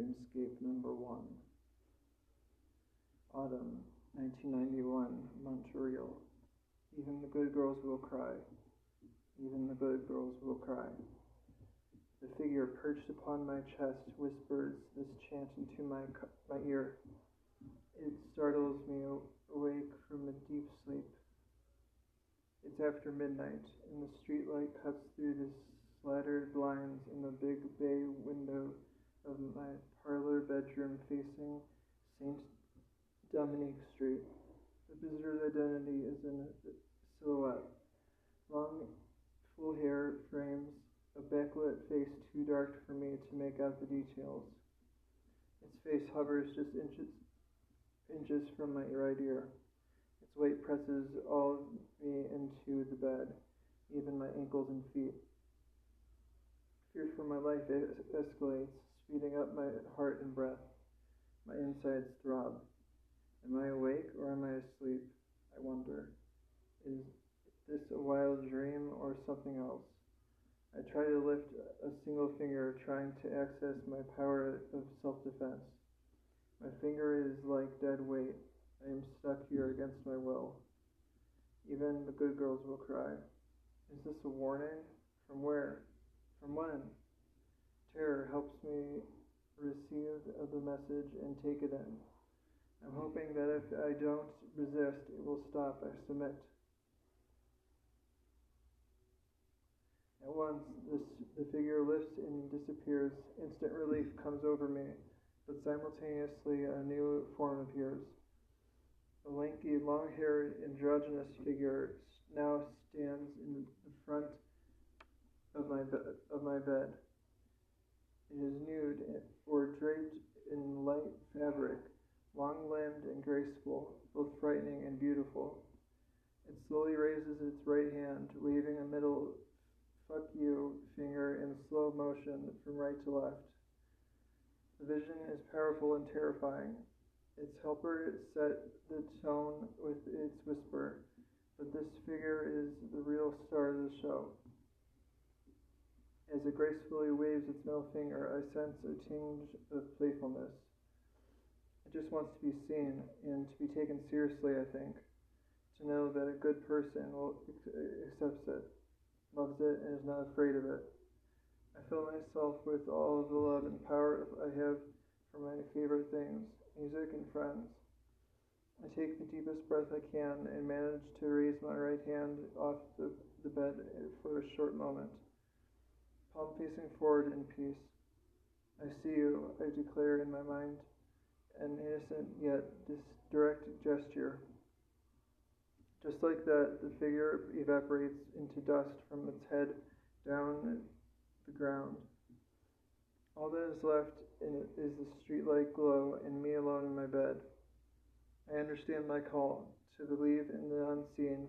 Dreamscape number 1. Autumn, 1991, Montreal. Even the good girls will cry. Even the good girls will cry. The figure perched upon my chest whispers this chant into my ear. It startles me awake from a deep sleep. It's after midnight, and the streetlight cuts through the slattered blinds in the big bay window of my parlor bedroom facing St. Dominique Street. The visitor's identity is in a silhouette. Long, full hair frames a backlit face too dark for me to make out the details. Its face hovers just inches from my right ear. Its weight presses all of me into the bed, even my ankles and feet. Fear for my life escalates, speeding up my heart and breath. My insides throb. Am I awake or am I asleep? I wonder. Is this a wild dream or something else? I try to lift a single finger, trying to access my power of self-defense. My finger is like dead weight. I am stuck here against my will. Even the good girls will cry. Is this a warning? From where? From when? Terror helps me receive the message and take it in. I'm hoping that if I don't resist, it will stop. I submit. At once, the figure lifts and disappears. Instant relief comes over me, but simultaneously a new form appears. A lanky, long-haired, androgynous figure now stands in the front of my bed. It is nude or draped in light fabric, long-limbed and graceful, both frightening and beautiful. It slowly raises its right hand, waving a middle "fuck you" finger in slow motion from right to left. The vision is powerful and terrifying. Its helper set the tone with its whisper, but this figure is the real star of the show. As it gracefully waves its middle finger, I sense a tinge of playfulness. It just wants to be seen and to be taken seriously, I think. To know that a good person accepts it, loves it, and is not afraid of it. I fill myself with all of the love and power I have for my favorite things, music and friends. I take the deepest breath I can and manage to raise my right hand off the bed for a short moment. Palm facing forward in peace. I see you, I declare in my mind, an innocent yet direct gesture. Just like that, the figure evaporates into dust from its head down the ground. All that is left is the streetlight glow and me alone in my bed. I understand my call, to believe in the unseen,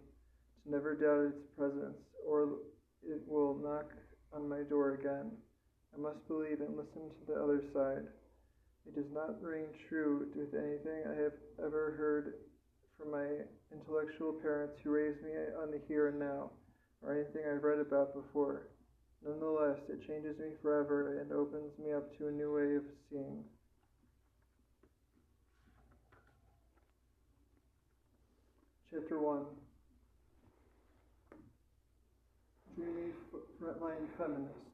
to never doubt its presence, or it will knock on my door again. I must believe and listen to the other side. It does not ring true with anything I have ever heard from my intellectual parents who raised me on the here and now, or anything I've read about before. Nonetheless, it changes me forever and opens me up to a new way of seeing. Chapter 1. Dreamy Frontline Feminist.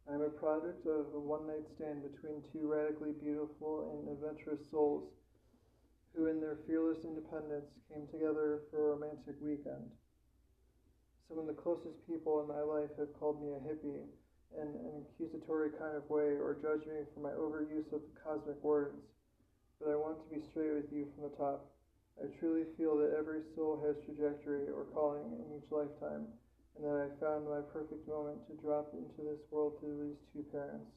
I am a product of a one-night stand between two radically beautiful and adventurous souls who, in their fearless independence, came together for a romantic weekend. Some of the closest people in my life have called me a hippie in an accusatory kind of way or judged me for my overuse of cosmic words. But I want to be straight with you from the top. I truly feel that every soul has trajectory or calling in each lifetime, and that I found my perfect moment to drop into this world through these two parents.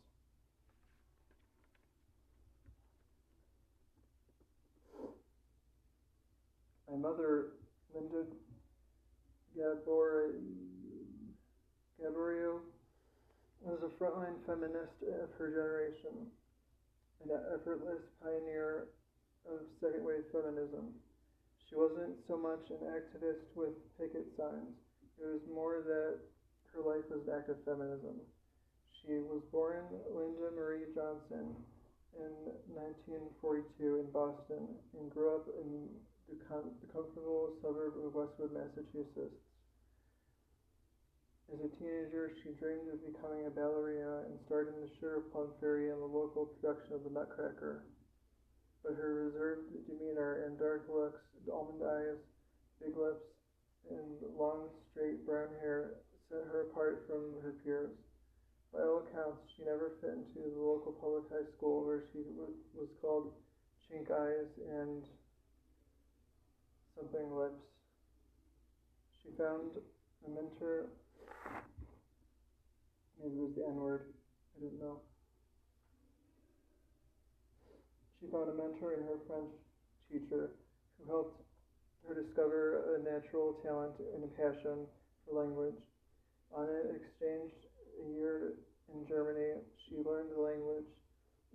My mother, Linda Gaborio, was a frontline feminist of her generation, an effortless pioneer of second-wave feminism. She wasn't so much an activist with picket signs. It was more that her life was an act of feminism. She was born Linda Marie Johnson in 1942 in Boston and grew up in the comfortable suburb of Westwood, Massachusetts. As a teenager, she dreamed of becoming a ballerina and starred in the Sugar Plum Fairy and the local production of The Nutcracker. But her reserved demeanor and dark looks, almond eyes, big lips, and long, straight brown hair set her apart from her peers. By all accounts, she never fit into the local public high school where she was called Chink Eyes and something lips. She found a mentor. Maybe it was the N-word. I didn't know. She found a mentor in her French teacher who helped her discover a natural talent and a passion for language. On an exchange a year in Germany, she learned the language,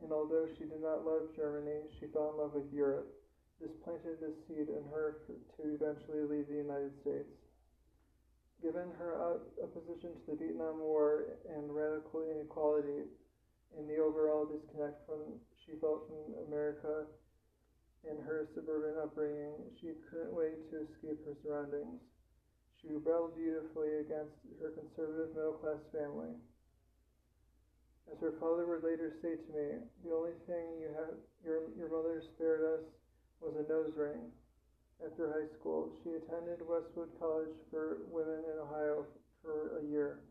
and although she did not love Germany, she fell in love with Europe. This planted a seed in her to eventually leave the United States. Given her opposition to the Vietnam War and radical inequality and the overall disconnect she felt from America and her suburban upbringing, she couldn't wait to escape her surroundings. She rebelled beautifully against her conservative middle-class family. As her father would later say to me, the only thing your mother spared us was a nose ring. After high school, she attended Westwood College for Women in Ohio for a year,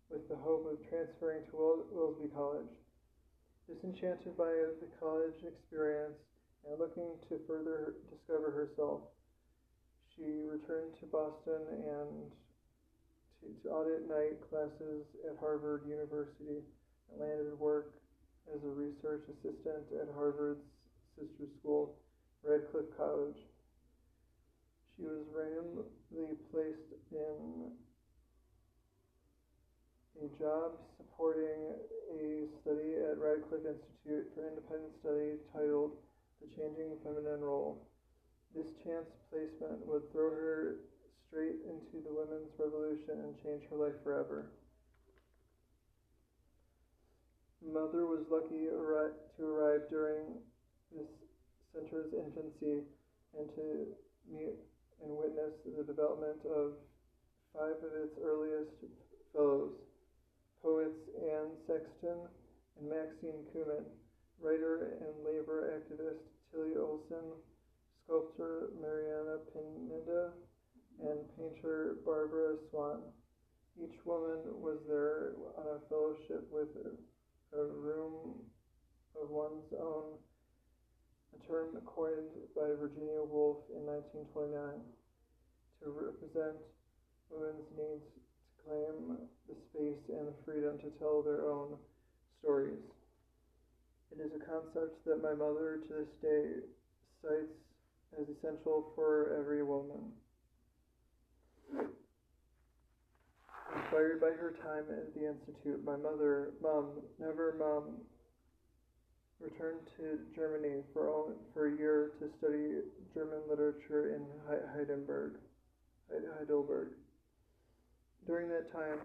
with the hope of transferring to Willsby College. Disenchanted by the college experience and looking to further discover herself, she returned to Boston and to audit night classes at Harvard University and landed work as a research assistant at Harvard's sister school, Radcliffe College. She was randomly placed in a job supporting a study at Radcliffe Institute for Independent Study titled The Changing Feminine Role. This chance placement would throw her straight into the women's revolution and change her life forever. Mother was lucky to arrive during this center's infancy and to meet and witness the development of 5 of its earliest fellows, poets Anne Sexton and Maxine Kumin, writer and labor activist Tilly Olson, sculptor Mariana Pineda, and painter Barbara Swan. Each woman was there on a fellowship with a room of one's own, a term coined by Virginia Woolf in 1929 to represent women's needs to claim the space and the freedom to tell their own stories. It is a concept that my mother to this day cites as essential for every woman. Inspired by her time at the Institute, my mom, returned to Germany for a year to study German literature in Heidelberg. During that time,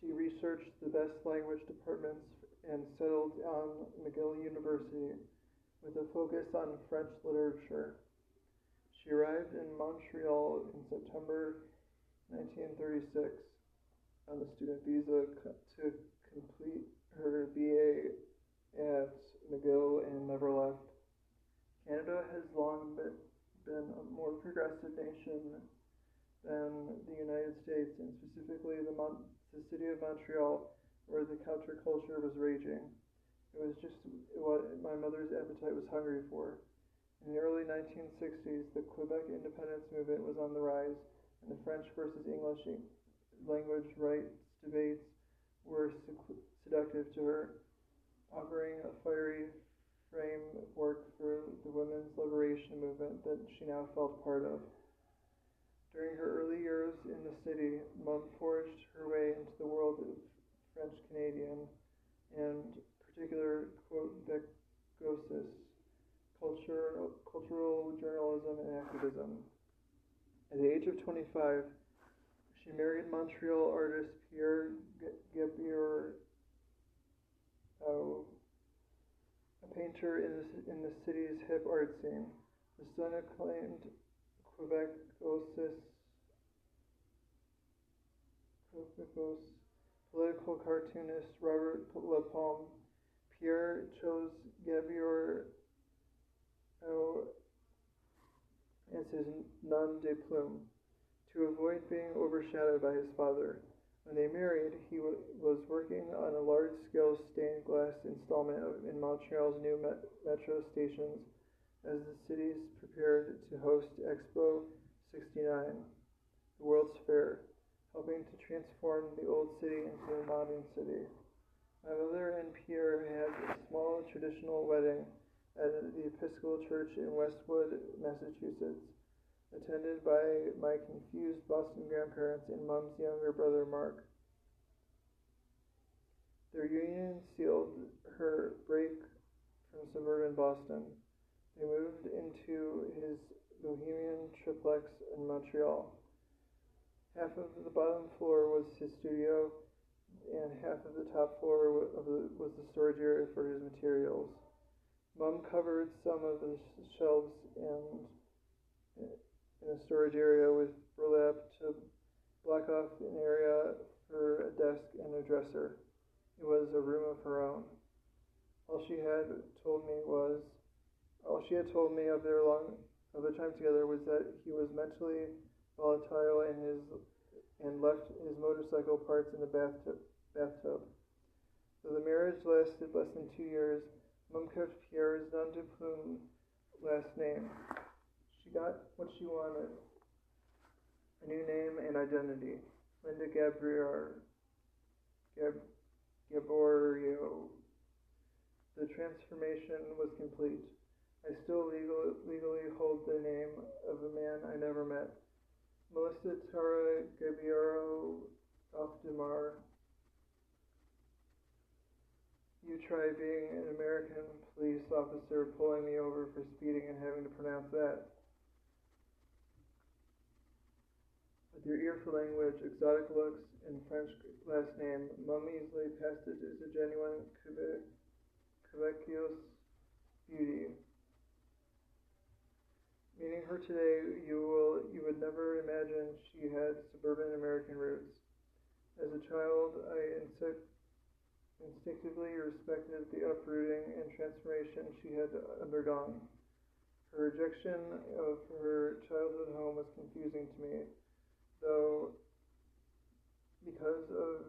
she researched the best language departments and settled on McGill University with a focus on French literature. She arrived in Montreal in September 1936 on the student visa to complete her BA at McGill and never left. Canada has long been a more progressive nation than the United States, and specifically the city of Montreal, where the counterculture was raging. It was just what my mother's appetite was hungry for. In the early 1960s, the Quebec independence movement was on the rise, and the French versus English language rights debates were seductive to her, offering a fiery framework for the women's liberation movement that she now felt part of. During her early years in the city, Mom forged her way into the world of French Canadian and particular Quebecois cultural journalism and activism. At the age of 25, She married Montreal artist Pierre Gabriel, a painter in the city's hip art scene. The son acclaimed Quebecos political cartoonist Robert Lapalme. Pierre chose Gabriel as his nom de plume to avoid being overshadowed by his father. When they married, he was working on a large-scale stained glass installment in Montreal's new metro stations as the cities prepared to host Expo 69, the World's Fair, helping to transform the old city into a modern city. My mother and Pierre had a small traditional wedding at the Episcopal Church in Westwood, Massachusetts, attended by my confused Boston grandparents and Mom's younger brother, Mark. Their union sealed her break from suburban Boston. They moved into his bohemian triplex in Montreal. Half of the bottom floor was his studio, and half of the top floor was the storage area for his materials. Mom covered some of the shelves in the storage area with burlap to block off an area for a desk and a dresser. It was a room of her own. All she had told me of their time together was that he was mentally volatile and left his motorcycle parts in the bathtub. Though the marriage lasted less than 2 years, Mom kept Pierre's nom de plume last name. She got what she wanted: a new name and identity. Linda Gaborio. The transformation was complete. I still legally hold the name of a man I never met. Melissa Tara Gabiero of Maur. You try being an American police officer pulling me over for speeding and having to pronounce that. With your ear for language, exotic looks, and French last name, Mom easily passed it as a genuine Quebecos beauty. Meeting her today, you would never imagine she had suburban American roots. As a child, I instinctively respected the uprooting and transformation she had undergone. Her rejection of her childhood home was confusing to me, though, because of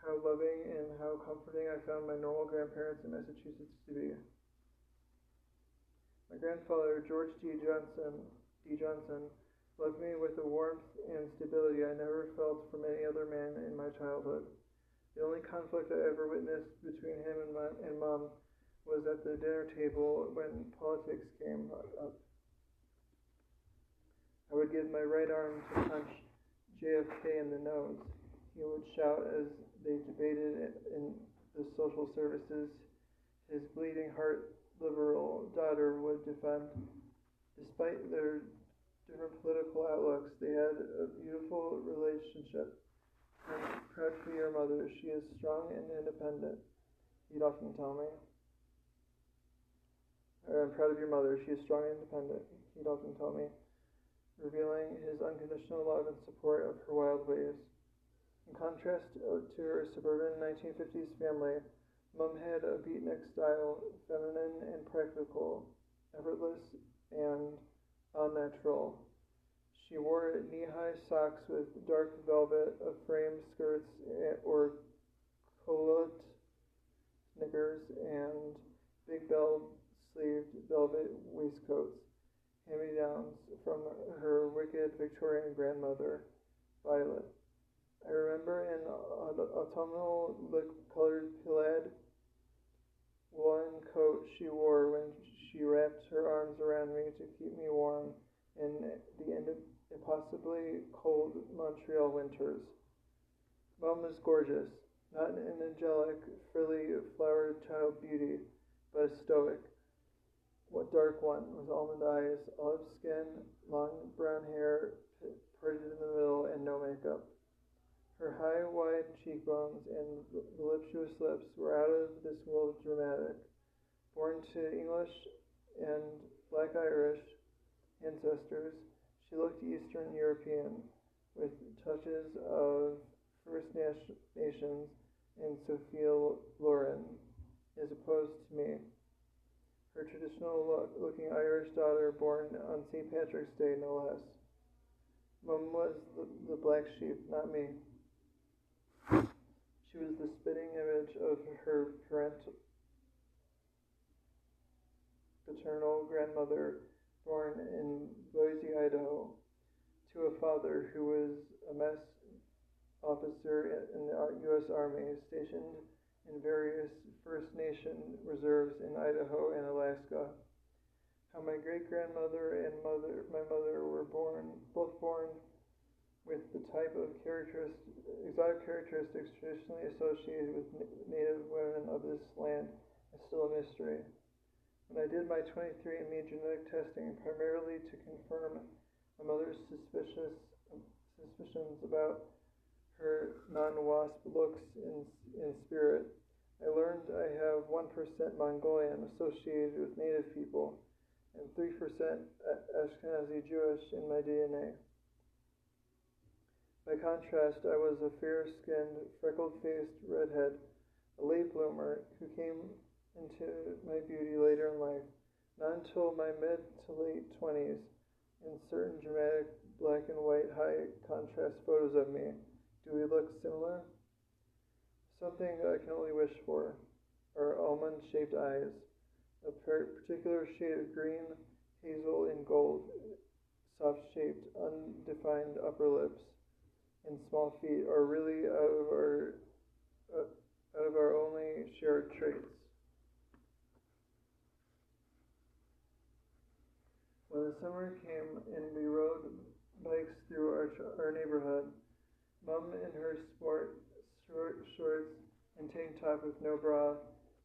how loving and how comforting I found my normal grandparents in Massachusetts to be. My grandfather, George D. Johnson, loved me with a warmth and stability I never felt from any other man in my childhood. The only conflict I ever witnessed between him and Mom was at the dinner table when politics came up. I would give my right arm to punch JFK in the nose. He would shout as they debated in the social services. His bleeding heart liberal daughter would defend. Despite their different political outlooks, they had a beautiful relationship. I'm proud for your mother. She is strong and independent, he'd often tell me. I'm proud of your mother. She is strong and independent, he'd often tell me, revealing his unconditional love and support of her wild ways. In contrast to her suburban 1950s family, Mom had a beatnik style, feminine and practical, effortless and unnatural. She wore knee-high socks with dark velvet of frame skirts or culotte knickers and big bell-sleeved velvet waistcoats, hand-me-downs from her wicked Victorian grandmother, Violet. I remember an autumnal colored plaid woolen coat she wore when she wrapped her arms around me to keep me warm in the impossibly cold Montreal winters. Mom was gorgeous, not an angelic, frilly, flowered child beauty, but a stoic. What dark one, with almond eyes, olive skin, long brown hair parted in the middle, and no makeup. Her high, wide cheekbones and voluptuous lips were out of this world dramatic. Born to English and Black Irish ancestors, she looked Eastern European, with touches of First Nations and Sophia Loren, as opposed to me, her traditional-looking Irish daughter born on St. Patrick's Day, no less. Mum was the black sheep, not me. She was the spitting image of her paternal grandmother, born in Boise, Idaho, to a father who was a mess officer in the U.S. Army, stationed in various First Nation reserves in Idaho and Alaska. How my great-grandmother and my mother were both born with the type of exotic characteristics traditionally associated with Native women of this land is still a mystery. When I did my 23andMe genetic testing, primarily to confirm my mother's suspicions about her non-WASP looks in spirit, I learned I have 1% Mongolian associated with Native people and 3% Ashkenazi Jewish in my DNA. By contrast, I was a fair-skinned, freckled-faced redhead, a late bloomer who came into my beauty later in life, not until my mid to late 20s, in certain dramatic black and white high-contrast photos of me. Do we look similar? Something I can only wish for are almond-shaped eyes, a particular shade of green, hazel, and gold, soft-shaped, undefined upper lips, and small feet are really out of our only shared traits. When the summer came and we rode bikes through our neighborhood, Mum in her shorts and tank top with no bra,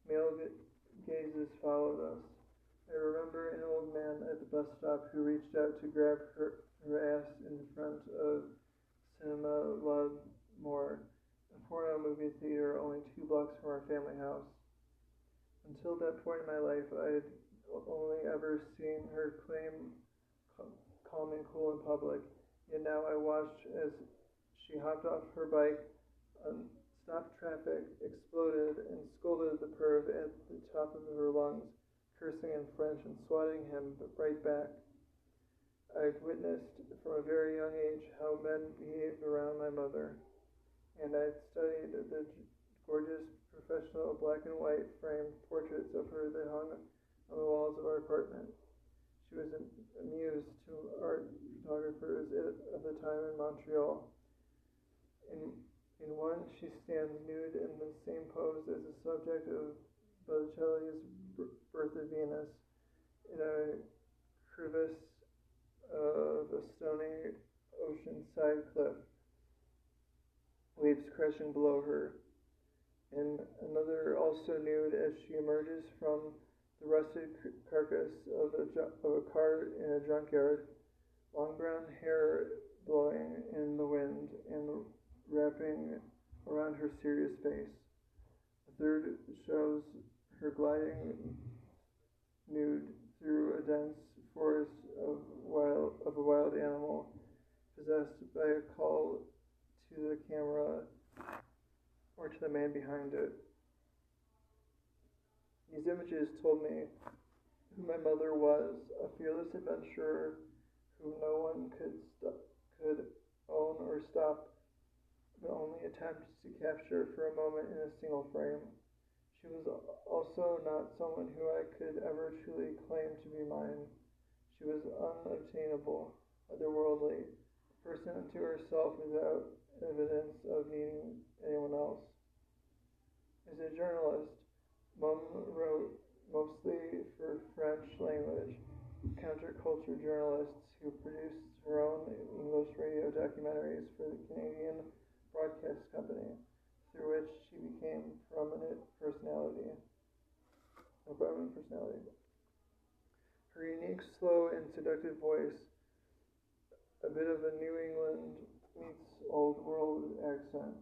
male gazes followed us. I remember an old man at the bus stop who reached out to grab her ass in front of Cinema La Maur, a porno movie theater only 2 blocks from our family house. Until that point in my life, I had only ever seen her claim calm and cool in public, yet now I watched as she hopped off her bike, stopped traffic, exploded, and scolded the perv at the top of her lungs, cursing in French and swatting him right back. I've witnessed from a very young age how men behave around my mother, and I'd studied the gorgeous professional black and white framed portraits of her that hung on the walls of our apartment. She was a muse to art photographers of the time in Montreal. In one, she stands nude in the same pose as the subject of Botticelli's Birth of Venus, in a crevice of a stony ocean-side cliff, waves crashing below her, and another also nude as she emerges from the rusted carcass of a car in a junkyard, long brown hair blowing in the wind and wrapping around her serious face. A third shows her gliding nude through a dense forest of a wild animal, possessed by a call to the camera or to the man behind it. These images told me who my mother was, a fearless adventurer whom no one could own or stop, but only attempt to capture for a moment in a single frame. She was also not someone who I could ever truly claim to be mine. She was unobtainable, otherworldly, a person unto herself without evidence of needing anyone else. As a journalist, Mum wrote mostly for French language counterculture journalists who produced her own English radio documentaries for the Canadian Broadcast Company, through which she became a prominent personality. Her unique, slow, and seductive voice, a bit of a New England meets old world accent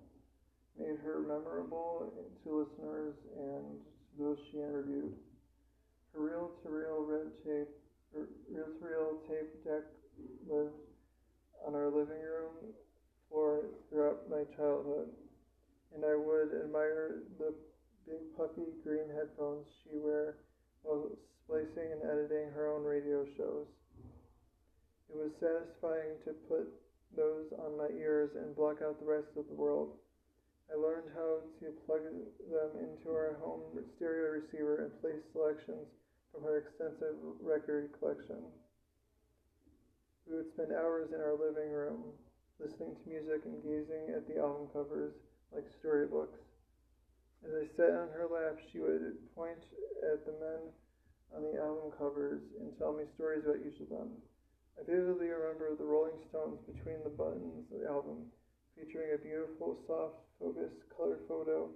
made her memorable to listeners and to those she interviewed. Her reel-to-reel tape deck lived on our living room floor throughout my childhood, and I would admire the big puffy green headphones she wore while splicing and editing her own radio shows. It was satisfying to put those on my ears and block out the rest of the world. I learned how to plug them into our home stereo receiver and play selections from her extensive record collection. We would spend hours in our living room, listening to music and gazing at the album covers like storybooks. As I sat on her lap, she would point at the men on the album covers and tell me stories about each of them. I vividly remember the Rolling Stones between the buttons of the album, featuring a beautiful, soft-focused color photo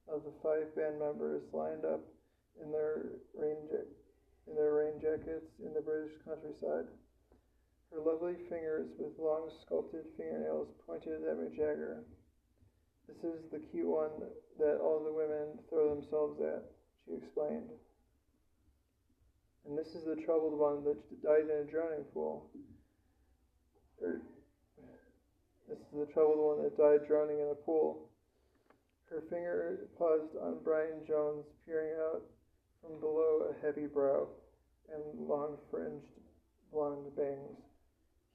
of the 5 band members lined up in their rain jackets in the British countryside. Her lovely fingers with long sculpted fingernails pointed at Mick Jagger. "This is the cute one that all the women throw themselves at," she explained. "And this is the troubled one that died in a drowning pool." This is the troubled one that died drowning in a pool. Her finger paused on Brian Jones, peering out from below a heavy brow and long-fringed blonde bangs.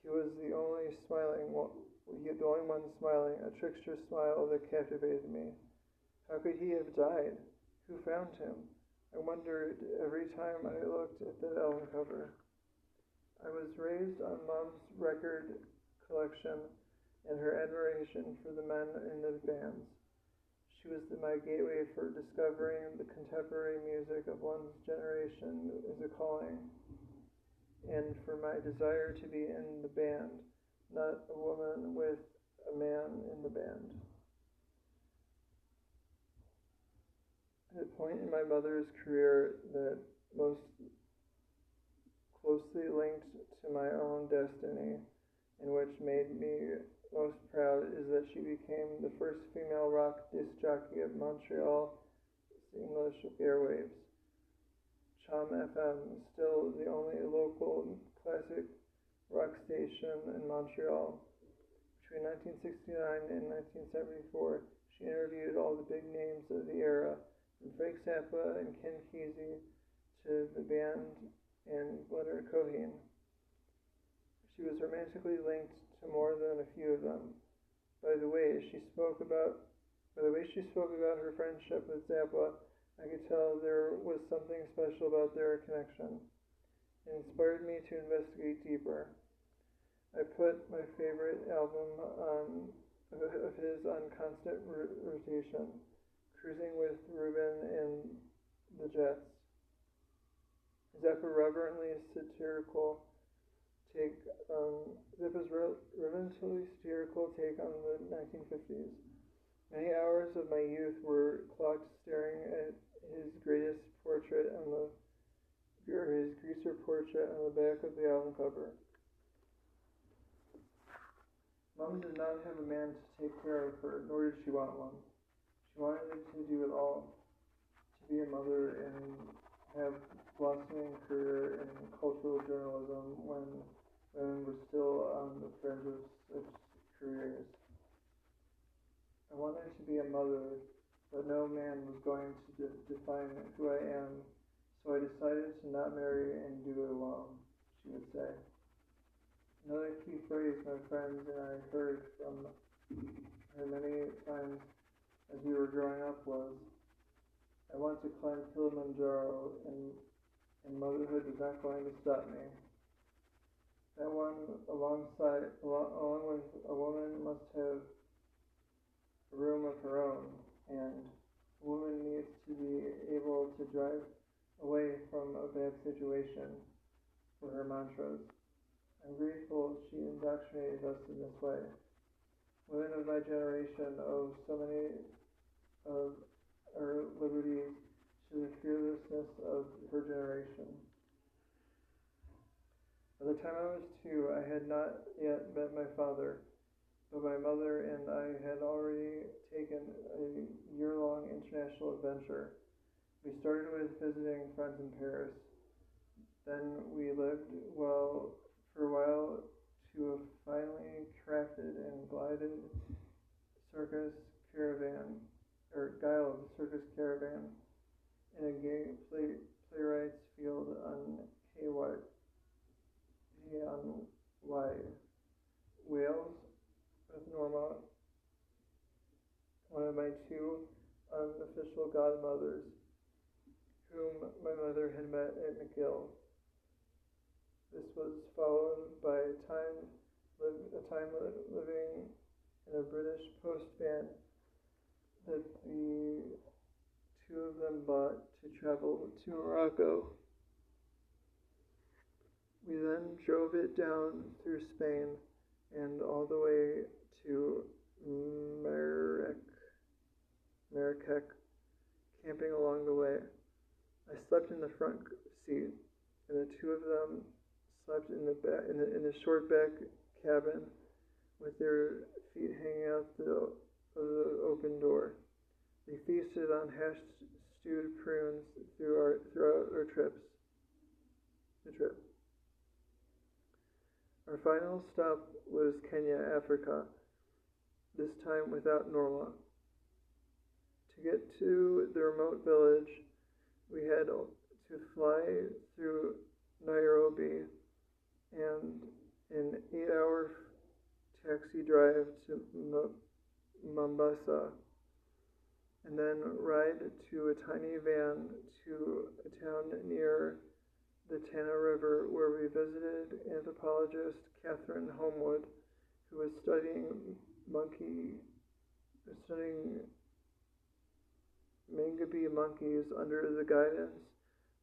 He was the only one smiling, a trickster smile that captivated me. How could he have died? Who found him? I wondered every time I looked at that album cover. I was raised on Mom's record collection and her admiration for the men in the bands. She was my gateway for discovering the contemporary music of one's generation as a calling, and for my desire to be in the band, not a woman with a man in the band. At a point in my mother's career that most closely linked to my own destiny, and which made me most proud, is that she became the first female rock disc jockey of Montreal English airwaves. Chom FM, still the only local classic rock station in Montreal. Between 1969 and 1974, she interviewed all the big names of the era, from Frank Zappa and Ken Kesey to the band and Leonard Cohen. She was romantically linked to more than a few of them. By the way she spoke about her friendship with Zappa, I could tell there was something special about their connection. It inspired me to investigate deeper. I put my favorite album of his on constant rotation, Cruising with Reuben and the Jets. Zappa's reverently satirical take on the 1950s. Many hours of my youth were clocked staring at his greaser portrait on the back of the album cover. Mom did not have a man to take care of her, nor did she want one. She wanted to do it all, to be a mother and have a blossoming career in cultural journalism when women were still on the fringe of such careers. I wanted to be a mother, but no man was going to define who I am, so I decided to not marry and do it alone, she would say. Another key phrase my friends and I heard from her many times as we were growing up was, "I want to climb Kilimanjaro, and motherhood is not going to stop me." That one, along with a woman must have a room of her own, and a woman needs to be able to drive away from a bad situation, were her mantras. I'm grateful she indoctrinated us in this way. Women of my generation owe so many of our liberties to the fearlessness of her generation. By the time I was 2, I had not yet met my father. but my mother and I had already taken a year-long international adventure. We started with visiting friends in Paris. Then we lived for a while to a finely crafted and guided circus caravan in a gay playwright's field on Hay-on-Wye, Wales, with Norma, one of my two unofficial godmothers, whom my mother had met at McGill. This was followed by a time living in a British post van that the two of them bought to travel to Morocco. We then drove it down through Spain and all the way to Marrakech, camping along the way. I slept in the front seat, and the two of them slept in the short back cabin with their feet hanging out of the open door. They feasted on hashed stewed prunes throughout our trip. Our final stop was Kenya, Africa, this time without Norma. To get to the remote village, we had to fly through Nairobi and an 8-hour taxi drive to Mombasa, and then ride to a tiny van to a town near the Tana River, where we visited anthropologist Catherine Homewood, who was studying Mangabe monkeys under the guidance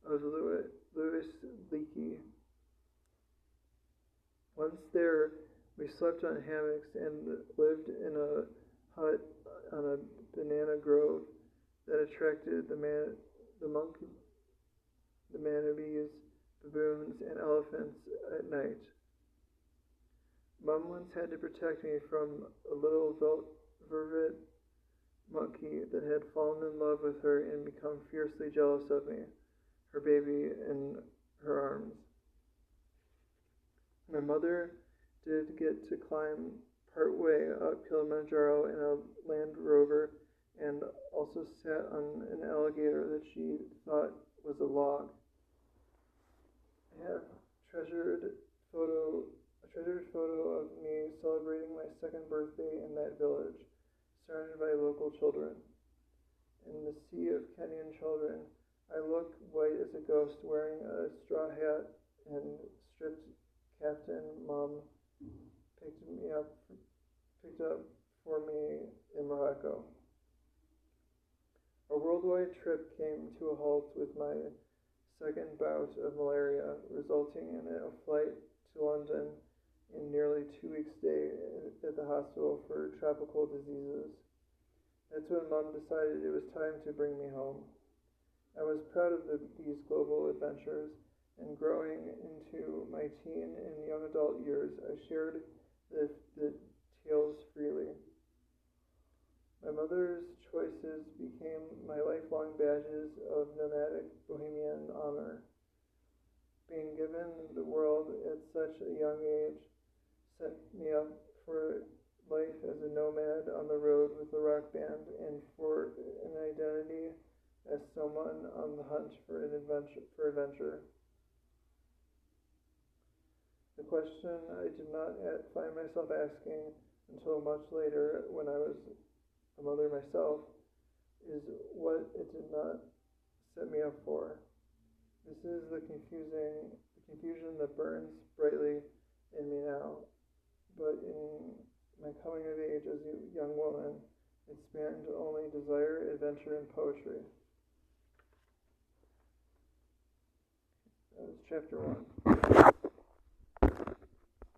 of Louis Leakey. Once there, we slept on hammocks and lived in a hut on a banana grove that attracted the manabees, baboons, and elephants at night. Mom once had to protect me from a little vervet monkey that had fallen in love with her and become fiercely jealous of me, her baby in her arms. My mother did get to climb part way up Kilimanjaro in a Land Rover and also sat on an alligator that she thought was a log. I have a treasured photo of me celebrating my second birthday in that village, surrounded by local children. In the sea of Kenyan children, I look white as a ghost wearing a straw hat and stripped kaftan Mom picked up for me in Morocco. A worldwide trip came to a halt with my second bout of malaria, resulting in a flight to London and nearly 2 weeks stay at the hospital for tropical diseases. That's when Mom decided it was time to bring me home. I was proud of these global adventures, and growing into my teen and young adult years, I shared the tales freely. My mother's choices became my lifelong badges of nomadic bohemian honor. Being given the world at such a young age set me up for life as a nomad on the road with a rock band and for an identity as someone on the hunt for adventure. The question I did not find myself asking until much later when I was a mother myself is what it did not set me up for. This is the confusion that burns brightly in me now, but in my coming of age as a young woman, it spanned only desire, adventure, and poetry. That was chapter 1.